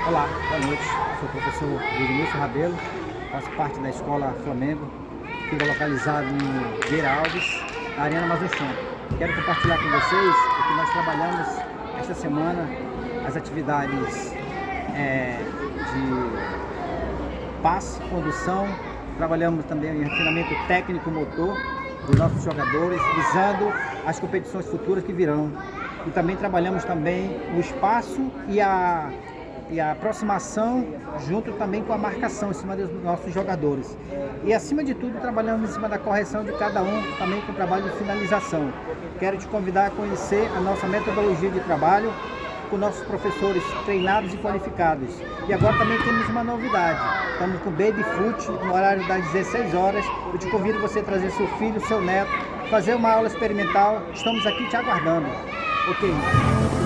Olá, boa noite. Sou o professor Vinícius Rabelo, faço parte da Escola Flamengo, fica localizado em Beira Alves, na Arena Mazuchão. Quero compartilhar com vocês o que nós trabalhamos esta semana, as atividades de passe, condução, trabalhamos também em refinamento técnico motor dos nossos jogadores, visando as competições futuras que virão. E também trabalhamos também o espaço e a aproximação junto também com a marcação em cima dos nossos jogadores. E acima de tudo trabalhamos em cima da correção de cada um, também com o trabalho de finalização. Quero te convidar a conhecer a nossa metodologia de trabalho com nossos professores treinados e qualificados. E agora também temos uma novidade, estamos com Baby Foot no horário das 16 horas. Eu te convido você a trazer seu filho, seu neto, fazer uma aula experimental. Estamos aqui te aguardando. Ok?